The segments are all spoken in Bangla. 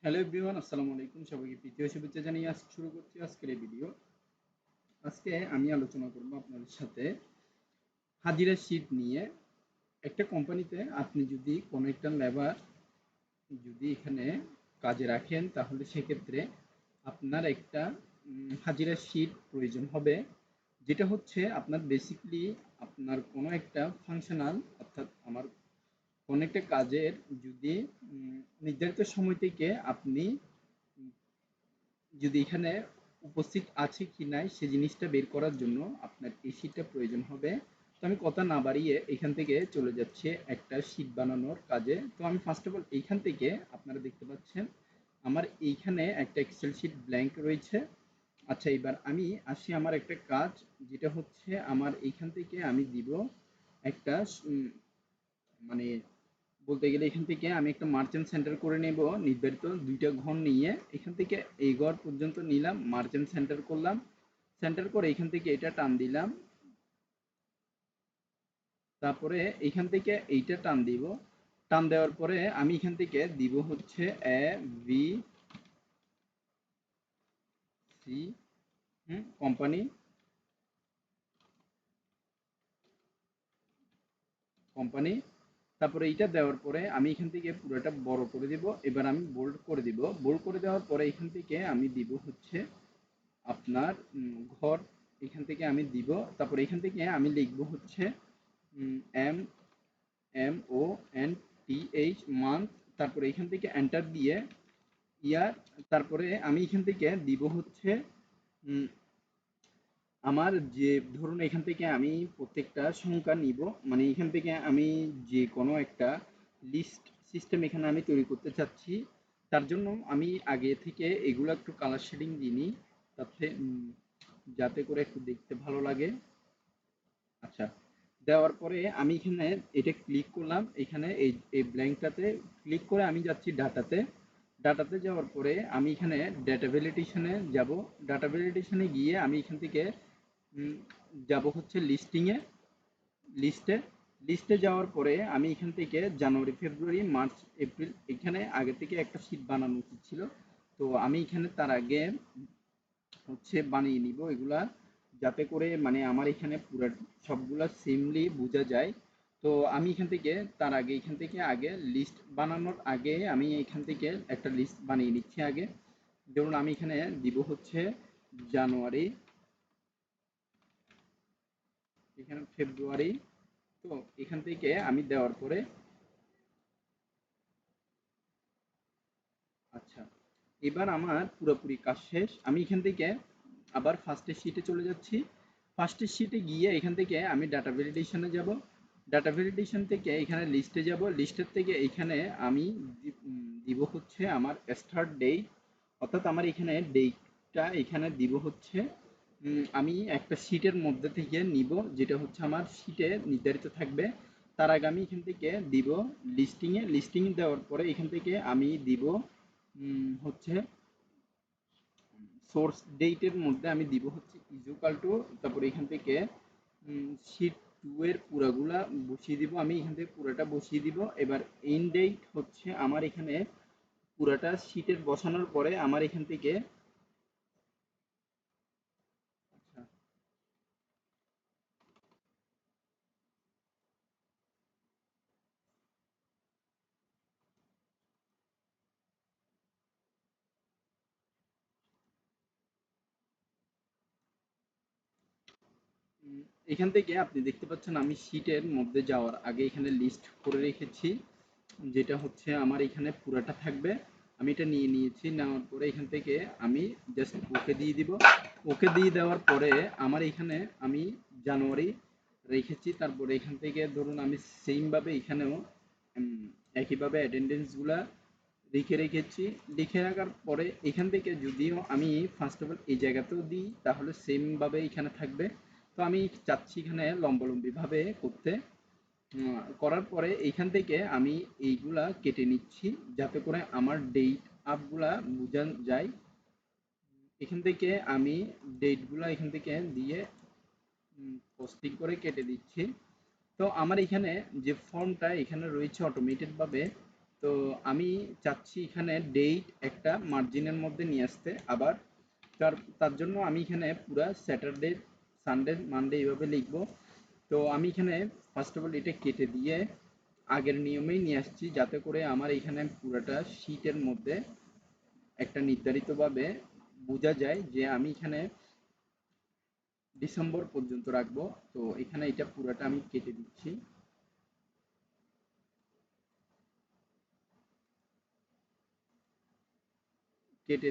হ্যালো এভরিওয়ান, আসসালামু আলাইকুম। সবাইকে তৃতীয় শুভেচ্ছা জানিয়ে আজকে শুরু করছি আজকের এই ভিডিও। আজকে আমি আলোচনা করব আপনাদের সাথে হাজিরা শিট নিয়ে। একটা কোম্পানিতে আপনি যদি কোনো একটা লেবার যদি এখানে কাজে রাখেন, তাহলে সেক্ষেত্রে আপনার একটা হাজিরা শিট প্রয়োজন হবে, যেটা হচ্ছে আপনার বেসিকলি আপনার কোনো একটা ফাংশনাল, অর্থাৎ আমার কোনো একটা কাজের যদি নির্ধারিত সময় থেকে আপনি যদি এখানে উপস্থিত আছে কি নাই সে জিনিসটা বের করার জন্য আপনার এই শীটটা প্রয়োজন হবে। তো আমি কথা না বাড়িয়ে এখান থেকে চলে যাচ্ছে একটা শীট বানানোর কাজে। তো আমি ফার্স্ট অফ অল এইখান থেকে আপনারা দেখতে পাচ্ছেন আমার এইখানে একটা এক্সেল শীট ব্ল্যাঙ্ক রয়েছে। আচ্ছা, এবার আমি আসি আমার একটা কাজ, যেটা হচ্ছে আমার এইখান থেকে আমি দিব একটা মানে বলতে গেলে এখান থেকে আমি একটা মার্চেন্ট সেন্টার করে নেব নির্ধারিত দুইটা ঘর নিয়ে। এখান থেকে এই ঘর পর্যন্ত নিলাম, মার্চেন্ট সেন্টার করলাম, সেন্টার করে এখান থেকে এটা টান দিলাম, তারপরে এখান থেকে এইটা টান দিব। টান দেওয়ার পরে আমি এখান থেকে দিব হচ্ছে A B C company company. তারপরে এইটা দেওয়ার পরে আমি এখান থেকে পুরোটা বড় করে দিব। এবার আমি বোল্ড করে দিব। বোল্ড করে দেওয়ার পরে এখান থেকে আমি দিব হচ্ছে আপনার ঘর। এখান থেকে আমি দিব। তারপরে এখান থেকে আমি লিখব হচ্ছে M M O N T H month. তারপরে এখান থেকে এন্টার দিয়ে ইয়ার। তারপরে আমি এখান থেকে দিব হচ্ছে উম, আমার যে ধরুন এখান থেকে আমি প্রত্যেকটা সংখ্যা নিব, মানে এখান থেকে আমি যে কোনো একটা লিস্ট সিস্টেম এখানে আমি তৈরি করতে চাচ্ছি। তার জন্য আমি আগে থেকে এগুলো একটু কালার শেডিং দিয়ে নিই, তাতে যাতে করে একটু দেখতে ভালো লাগে। আচ্ছা, দেওয়ার পরে আমি এখানে এটা ক্লিক করলাম, এখানে এই এই ব্ল্যাঙ্কটাতে ক্লিক করে আমি যাচ্ছি ডাটাতে। ডাটাতে যাওয়ার পরে আমি এখানে ডাটা ভ্যালিডেশনে যাব। ডাটা ভ্যালিডেশনে গিয়ে আমি এখান থেকে উম, যাব হচ্ছে লিস্টিংয়ে, লিস্টে। লিস্টে যাওয়ার পরে আমি এখান থেকে জানুয়ারি ফেব্রুয়ারি মার্চ এপ্রিল এখানে আগে থেকে একটা শীট বানানো উচিত ছিল। তো আমি এখানে তার আগে হচ্ছে বানিয়ে নিব এগুলা, যাতে করে মানে আমার এখানে পুরো সবগুলা সেমলি বোঝা যায়। তো আমি এখান থেকে তার আগে এখান থেকে আগে লিস্ট বানানোর আগে আমি এখান থেকে একটা লিস্ট বানিয়ে নিচ্ছি আগে। ধরুন আমি এখানে দিব হচ্ছে জানুয়ারি, এখানে ফেব্রুয়ারি। তো এখান থেকে আমি দেওয়ার পরে আচ্ছা, এবার আমার পুরোপুরি কাজ শেষ। আমি এখান থেকে আবার ফার্স্টের শিটে চলে যাচ্ছি। ফার্স্টের শিটে গিয়ে এখান থেকে আমি ডাটা ভ্যালিডেশনে যাব। ডাটা ভ্যালিডেশন থেকে এখানে লিস্টে যাব। লিস্টের থেকে এখানে আমি দিব হচ্ছে আমার স্টার্ট ডেট, অর্থাৎ আমার এখানে ডেটটা এখানে দিব হচ্ছে আমি একটা শিটের মধ্যে থেকে নিব, যেটা হচ্ছে আমার শিটে নির্ধারিত থাকবে। তার আগে আমি এখান থেকে দিব লিস্টিংয়ে। লিস্টিং দেওয়ার পরে এখান থেকে আমি দিব হচ্ছে সোর্স ডেটের মধ্যে আমি দিব হচ্ছে ইকুয়াল টু, তারপরে এখান থেকে শিট টু এর পুরাগুলা বসিয়ে দিব। আমি এখান থেকে পুরাটা বসিয়ে দিব। এবার এন্ড ডেট হচ্ছে আমার এখানে পুরাটা শিটের বসানোর পরে আমার এখান থেকে আচ্ছা, এখান থেকে আপনি দেখতে পাচ্ছেন আমি শিটের মধ্যে যাওয়ার আগে এখানে লিস্ট করে রেখেছি, যেটা হচ্ছে আমার এখানে পুরাটা থাকবে। আমি এটা নিয়ে নিয়েছি, নেওয়ার পরে এখান থেকে আমি জাস্ট ওকে দিয়ে দিব। ওকে দিয়ে দেওয়ার পরে আমার এখানে আমি জানুয়ারি রেখেছি। তারপরে এখান থেকে ধরুন আমি সেমভাবে এখানেও উম, একইভাবে অ্যাটেন্ডেন্সগুলা লিখে রেখেছি। লিখে রাখার পরে এখান থেকে যদিও আমি ফার্স্ট অফ অল এই জায়গাতেও দিই, তাহলে সেমভাবে এখানে থাকবে। তো আমি চাচ্ছি এখানে লম্বালম্বিভাবে করতে। করার পরে এইখান থেকে আমি এইগুলা কেটে নিচ্ছি, যাতে করে আমার ডেট আপগুলা বোঝা যায়। এখান থেকে আমি ডেটগুলা এখান থেকে দিয়ে পোস্টিং করে কেটে দিচ্ছি। তো আমার এখানে যে ফর্মটা এখানে রয়েছে অটোমেটেড ভাবে, তো আমি চাচ্ছি এখানে ডেট একটা মার্জিনের মধ্যে নিয়ে আসতে, আবার তার তার জন্য আমি এখানে পুরা স্যাটারডে সানডে মানডে এইভাবে লিখবো। তো আমি এখানে ফার্স্ট অফ অল এটা কেটে দিয়ে আগের নিয়মেই নিয়ে আসছি, যাতে করে আমার এখানে পুরাটা শীটের মধ্যে একটা নির্ধারিতভাবে বোঝা যায় যে আমি এখানে ডিসেম্বর পর্যন্ত রাখবো। তো এখানে এটা পুরাটা আমি কেটে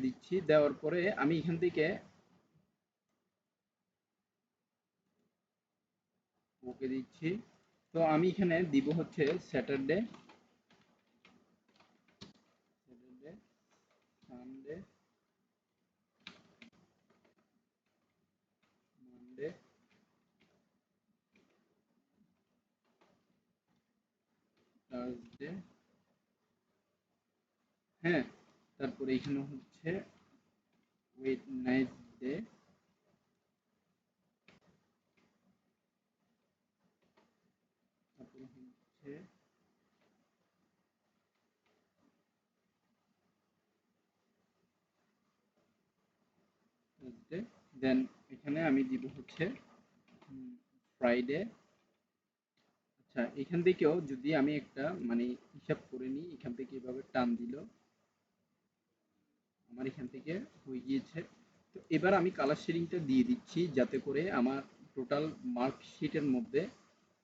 দিচ্ছি, দেওয়ার পরে আমি এখান থেকে ওকে দিচ্ছি। তো আমি এখানে দিব হচ্ছে Saturday, Saturday, Sunday, Monday, Thursday, হ্যাঁ, তারপরে এখানে হচ্ছে ওয়েডনেসডে, তারপরে হচ্ছে থার্সডে, দেন এখানে আমি দিব হচ্ছে ফ্রাইডে। আচ্ছা, এখান থেকেও যদি আমি একটা মানে হিসাব করে নিই, এখান থেকে এভাবে টান দিল আমার এখান থেকে হয়ে গিয়েছে। তো এবার আমি কালার শেডিংটা দিয়ে দিচ্ছি, যাতে করে আমার টোটাল মার্কশিটের মধ্যে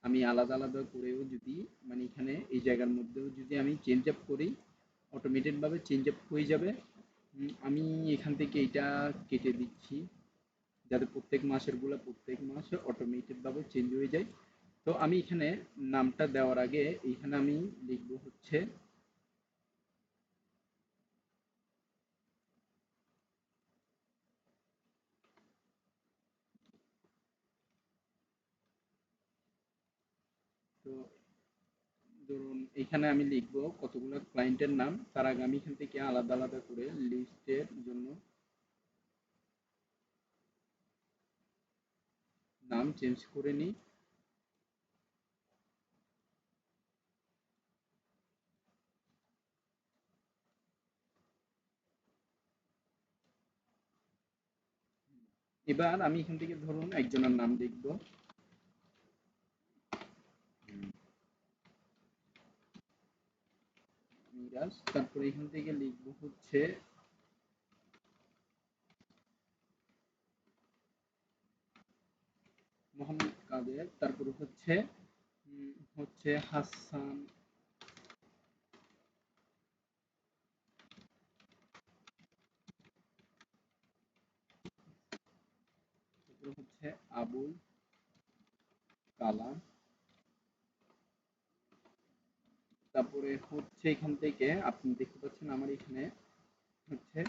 আমি আলাদা আলাদা করেও যদি মানে এখানে এই জায়গার মধ্যেও যদি আমি চেঞ্জ আপ করি, অটোমেটেডভাবে চেঞ্জ আপ হয়ে যাবে। আমি এখান থেকে এটা কেটে দিচ্ছি, যাতে প্রত্যেক মাসেরগুলো প্রত্যেক মাসে অটোমেটেডভাবে চেঞ্জ হয়ে যায়। তো আমি এখানে নামটা দেওয়ার আগে এইখানে আমি লিখবো হচ্ছে, তো ধরুন এখানে আমি লিখবো কতগুলো ক্লায়েন্টের নাম, তার আগে আমি এখান থেকে আলাদা আলাদা করে লিস্টের জন্য নাম চেঞ্জ করে নিই। এবার আমি এখান থেকে ধরুন একজনের নাম লিখবো মিরাজ, তারপরে এখান থেকে লিখবো হচ্ছে মোহাম্মদ কাদের, তারপরে হচ্ছে হচ্ছে হাসান, তারপরে হচ্ছে আবুল কালাম, তারপরে হচ্ছে এখান থেকে আপনি দেখতে পাচ্ছেন আমার এখানে হচ্ছে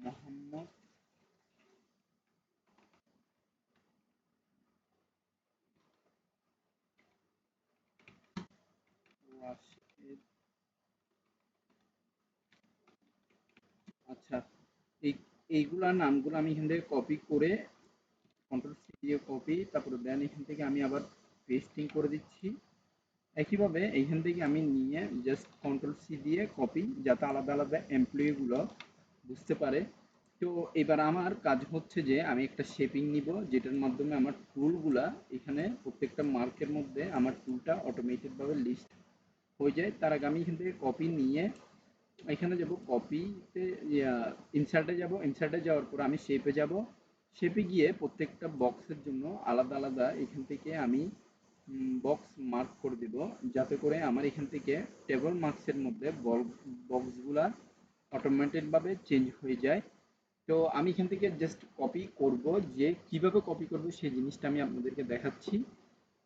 মোহাম্মদ রাশেদ। আচ্ছা, এই এইগুলা নামগুলো আমি এখান থেকে কপি করে কন্ট্রোল সি দিয়ে কপি, তারপরে দেন এখান থেকে আমি আবার পেস্টিং করে দিচ্ছি। একইভাবে এইখান থেকে আমি নিয়ে জাস্ট কন্ট্রোল সি দিয়ে কপি, যাতে আলাদা আলাদা এমপ্লয়ি গুলো বুঝতে পারে। তো এবার আমার কাজ হচ্ছে যে আমি একটা শেপিং নিব, যেটার মাধ্যমে আমার টুলগুলা এখানে প্রত্যেকটা মার্কের মধ্যে আমার টুলটা অটোমেটেড ভাবে লিস্ট হয়ে যায়। তার আগে আমি এখান থেকে কপি নিয়ে এখানে যাব, কপিতে ইনসার্টে যাব, ইনসার্টে যাওয়ার পর আমি শেপে যাব, শেপে গিয়ে প্রত্যেকটা বক্সের জন্য আলাদা আলাদা এখান থেকে আমি বক্স মার্ক করে দেব, যাতে করে আমার এখান থেকে টেবল মার্কসের মধ্যে বক্সগুলা অটোমেটেডভাবে চেঞ্জ হয়ে যায়। তো আমি এখান থেকে জাস্ট কপি করব, যে কিভাবে কপি করব সেই জিনিসটা আমি আপনাদেরকে দেখাচ্ছি।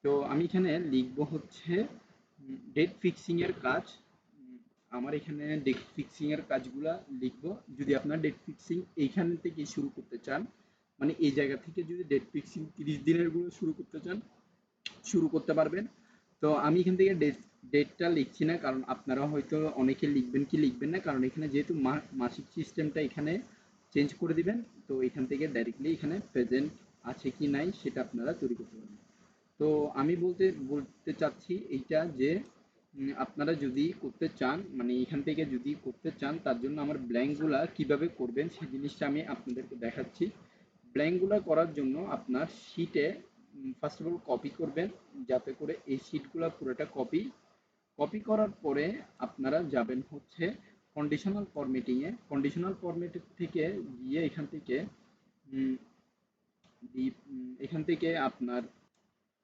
তো আমি এখানে লিখব হচ্ছে ডেট ফিক্সিং এর কাজ। আমার এখানে ডেট ফিক্সিং এর কাজগুলা লিখব। যদি আপনার ডেট ফিক্সিং এইখান থেকে শুরু করতে চান, মানে এই জায়গা থেকে যদি ডেট ফিক্সিং 30 দিনের গুলো শুরু করতে চান, শুরু করতে পারবেন। তো আমি এখান থেকে ডেটটা লিখছি না, কারণ আপনারা হয়তো অনেকে লিখবেন কি লিখবেন না, কারণ এখানে যেহেতু মাসিক সিস্টেমটা এখানে চেঞ্জ করে দিবেন। তো এখান থেকে ডাইরেক্টলি এখানে প্রেজেন্ট আছে কি নাই সেটা আপনারা তৈরি করতে পারবেন। তো আমি বলতে বলতে চাচ্ছি এইটা যে আপনারা যদি করতে চান, মানে এখান থেকে যদি করতে চান, তার জন্য আমার ব্ল্যাঙ্কগুলা কিভাবে করবেন সেই জিনিসটা আমি আপনাদেরকে দেখাচ্ছি। ব্ল্যাঙ্কগুলা করার জন্য আপনার শিটে ফার্স্ট অফ অল কপি করবেন, যাতে করে এই শিটগুলা পুরোটা কপি কপি করার পরে আপনারা যাবেন হচ্ছে কন্ডিশনাল ফরম্যাটিংয়ে। কন্ডিশনাল ফরম্যাট থেকে গিয়ে এখান থেকে উম, এখান থেকে আপনার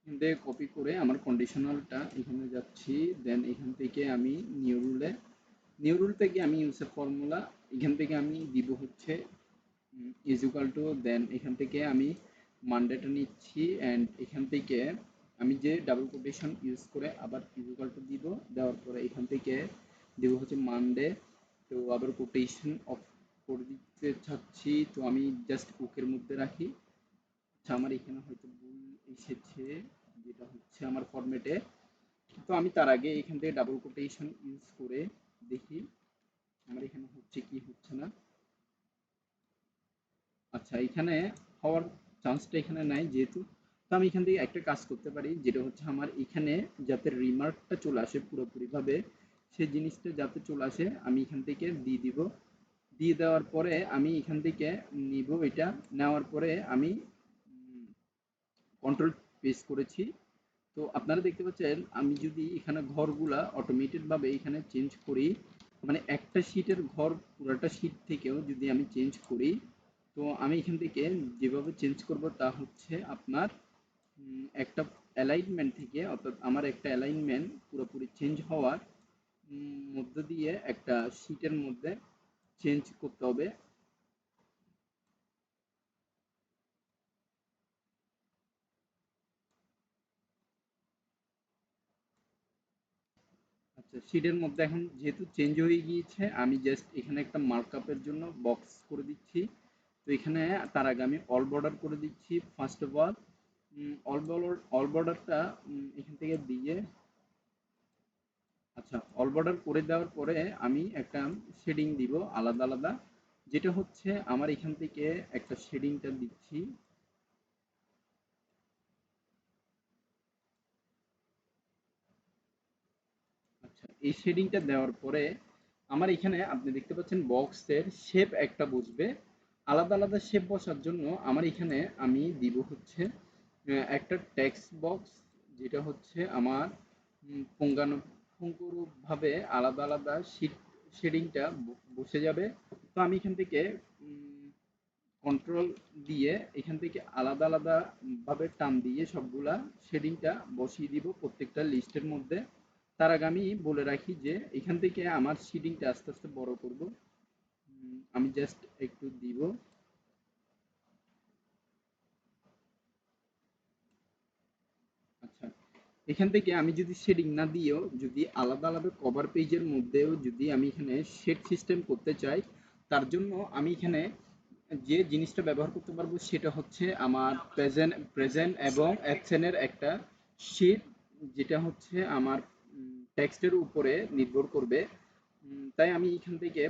দিয়ে কপি করে আমার কন্ডিশনালটা এখানে যাচ্ছি। দেন এখান থেকে আমি নিউ রুল থেকে আমি ইউসের ফর্মুলা এখান থেকে আমি দিব হচ্ছে ইজ ইকুয়াল টু, দেন এখান থেকে আমি মানডেটা নিচ্ছি অ্যান্ড এখান থেকে আমি যে ডাবল কোটেশন ইউজ করে আবার ইজ ইকুয়াল টু দিব, দেওয়ার পরে এখান থেকে দিব হচ্ছে মানডে। তো আবার কোটেশন অফ করে দিতে চাচ্ছি, তো আমি জাস্ট কুকের মধ্যে রাখি। আচ্ছা, আমার এখানে হয়তো ভুল এসেছে, যেটা হচ্ছে আমার ফরম্যাটে। তো আমি তার আগে এখান থেকে ডাবল কোটেশন ইউজ করে দেখি আমার এখানে হচ্ছে কি হচ্ছে না। আচ্ছা, এখানে হওয়ার চান্সটা এখানে নাই যেহেতু। তো আমি এখান থেকে একটা কাজ করতে পারি, যেটা হচ্ছে আমার এখানে যাতে রিমার্কটা চলে আসে পুরোপুরিভাবে, সেই জিনিসটা যাতে চলে আসে আমি এখান থেকে দিয়ে দিব। দিয়ে দেওয়ার পরে আমি এখান থেকে নিব, এটা নেওয়ার পরে আমি কন্ট্রোল প্রেস করেছি। তো আপনারা দেখতে পাচ্ছেন আমি যদি এখানে ঘরগুলা অটোমেটেড ভাবে এখানে চেঞ্জ করি, মানে একটা শীটের ঘর পুরাটা শীট থেকেও যদি আমি চেঞ্জ করি, তো আমি এখান থেকে যেভাবে চেঞ্জ করব তা হচ্ছে আপনার একটা অ্যালাইনমেন্ট থেকে, অর্থাৎ আমার একটা অ্যালাইনমেন্ট পুরোপুরি চেঞ্জ হওয়ার মধ্য দিয়ে একটা শীটের মধ্যে চেঞ্জ করতে হবে। আচ্ছা, শিটের মধ্যে এখন যেহেতু চেঞ্জ হয়ে গিয়েছে, আমি জাস্ট এখানে একটা মার্কআপের জন্য বক্স করে দিচ্ছি। তো এখানে তার আগে আমি অল বর্ডার করে দিচ্ছি ফার্স্ট অফ অল। অল বর্ডারটা এখান থেকে দিয়ে, আচ্ছা, অল বর্ডার করে দেওয়ার পরে আমি একটা শেডিং দিব আলাদা আলাদা, যেটা হচ্ছে আমার এখান থেকে একটা শেডিংটা দিচ্ছি। আচ্ছা, এই শেডিংটা দেওয়ার পরে আমার এখানে আপনি দেখতে পাচ্ছেন বক্সের শেপ একটা বসবে। আলাদা আলাদা শেপ বসার জন্য আমার এখানে আমি দিব হচ্ছে একটা টেক্সট বক্স, যেটা হচ্ছে আমার পুঙ্খানুপুঙ্খভাবে আলাদা আলাদা শেডিংটা বসে যাবে। তো আমি এখান থেকে কন্ট্রোল দিয়ে এখান থেকে আলাদা আলাদা ভাবে টান দিয়ে সবগুলা শেডিংটা বসিয়ে দিব প্রত্যেকটা লিস্টের মধ্যে। তার আগে আমি বলে রাখি যে এখান থেকে আমার শেডিংটা আস্তে আস্তে বড় করব। আমি জাস্ট একটু দিব। আচ্ছা, এখান থেকে আমি যদি শেডিং না দিয়েও যদি আলাদা আলাদা কভার পেজের মধ্যেও যদি আমি এখানে শেড সিস্টেম করতে চাই, তার জন্য আমি এখানে যে জিনিসটা ব্যবহার করতে পারবো সেটা হচ্ছে আমার প্রেজেন্ট এবং অ্যাকশনের একটা শীট, যেটা হচ্ছে আমার টেক্সটের উপরে নির্ভর করবে। তাই আমি এখান থেকে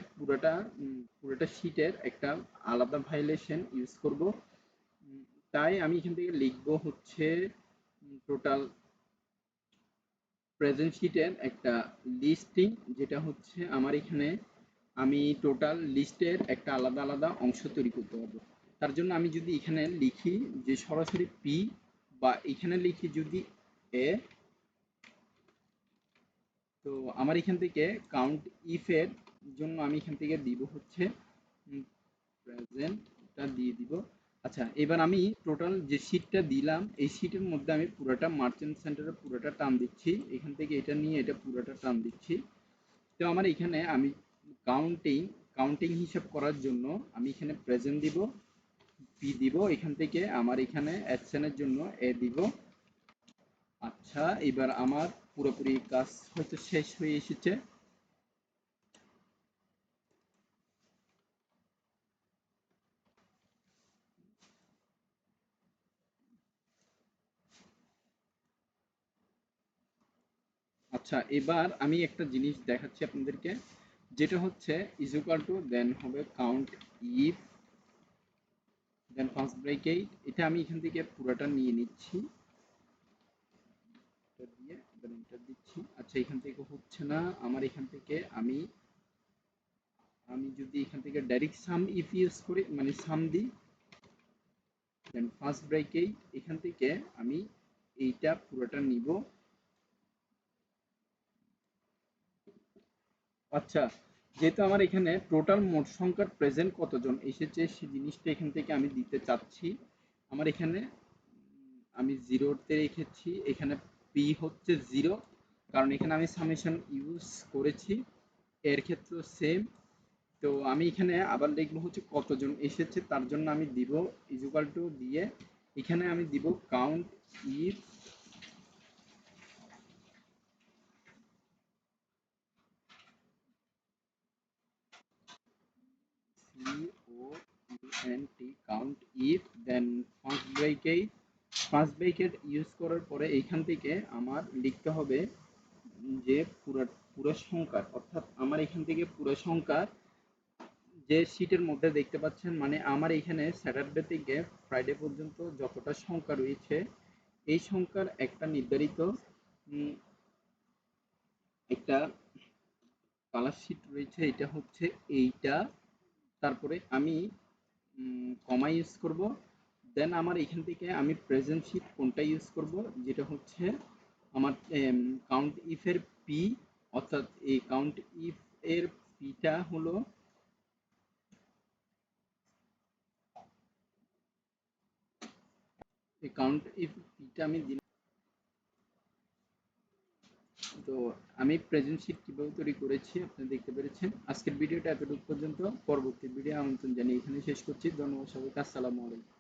পুরোটা শীটের একটা আলাদা ভাইলেশন ইউজ করব। উম, তাই আমি এখান থেকে লিখবো হচ্ছে টোটাল প্রেজেন্ট শিটের একটা লিস্টিং, যেটা হচ্ছে আমার এখানে আমি টোটাল লিস্টের একটা আলাদা আলাদা অংশ তৈরি করতে পারবো। তার জন্য আমি যদি এখানে লিখি যে সরাসরি পি, বা এখানে লিখি যদি এ, তো আমার এখান থেকে কাউন্ট ইফের জন্য আমি এখান থেকে দিব হচ্ছে প্রেজেন্টটা দিয়ে দিব। আচ্ছা, এবার আমি টোটাল যে শীটটা দিলাম এই শীটের মধ্যে আমি পুরোটা মার্চেন্ট সেন্টারে পুরোটা টান দিচ্ছি, এখান থেকে এটা নিয়ে এটা পুরোটা টান দিচ্ছি। তো আমার এখানে আমি কাউন্টিং কাউন্টিং হিসাব করার জন্য আমি এখানে প্রেজেন্ট দিব, পি দিব, এখান থেকে আমার এখানে অ্যাকশনের জন্য এ দিব। আচ্ছা, এবার আমার পুরোপুরি কাজ হয়তো শেষ হয়ে এসেছে। আচ্ছা, এবার আমি একটা জিনিস দেখাচ্ছি আপনাদেরকে, যেটা হচ্ছে ইজ ইকুয়াল টু, দেন হবে count if, then first bracket, এটা আমি এখান থেকে পুরোটা নিয়ে নিচ্ছি। এটা দিয়ে আবার এন্টার দিচ্ছি। আচ্ছা, এখান থেকে হচ্ছে না আমার, এখান থেকে আমি আমি যদি এখান থেকে ডাইরেক্ট সাম ইফ ইউজ করি, মানে সাম দিই, দেন ফার্স্ট ব্রেকেই এখান থেকে আমি এইটা পুরোটা নিব। আচ্ছা, যেহেতু আমার এখানে টোটাল মোট সংখ্যার প্রেজেন্ট কতজন এসেছে সেই জিনিসটা এখান থেকে আমি দিতে চাচ্ছি। আমার এখানে আমি জিরোতে রেখেছি, এখানে পি হচ্ছে জিরো, কারণ এখানে আমি সামেশন ইউজ করেছি। এর ক্ষেত্রে সেম। তো আমি এখানে আবার লিখবো হচ্ছে কতজন এসেছে, তার জন্য আমি দিব ইকুয়াল টু দিয়ে এখানে আমি দিব count if COUNT, count if, then first bracket use করার পরে এইখান থেকে আমার লিখতে হবে যে পুরো সংখ্যার, অর্থাৎ আমার এখান থেকে পুরো সংখ্যার যে শীটের মধ্যে দেখতে পাচ্ছেন, মানে আমার এখানে স্যাটারডে থেকে ফ্রাইডে পর্যন্ত যতটা সংখ্যা রয়েছে এই সংখ্যার একটা নির্ধারিত একটা কালার শীট রয়েছে, এটা হচ্ছে এইটা। তারপরে আমি কমা ইউজ করব। দেন আমার এখান থেকে আমি প্রেজেন্ট শীট কোনটা ইউজ করব, যেটা হচ্ছে আমার কাউন্ট ইফ এর পি, অর্থাৎ এই কাউন্ট ইফ এর পিটা হলো এই কাউন্ট ইফ পিটা আমি দিলাম। তো আমি প্রেজেন্ট শীট কিভাবে তৈরি করেছি আপনি দেখতে পেরেছেন। আজকের ভিডিওটা এতটুকু পর্যন্ত, পরবর্তী ভিডিও আমন্ত্রণ জানিয়ে এখানে শেষ করছি। ধন্যবাদ সবাইকে, আসসালামু আলাইকুম।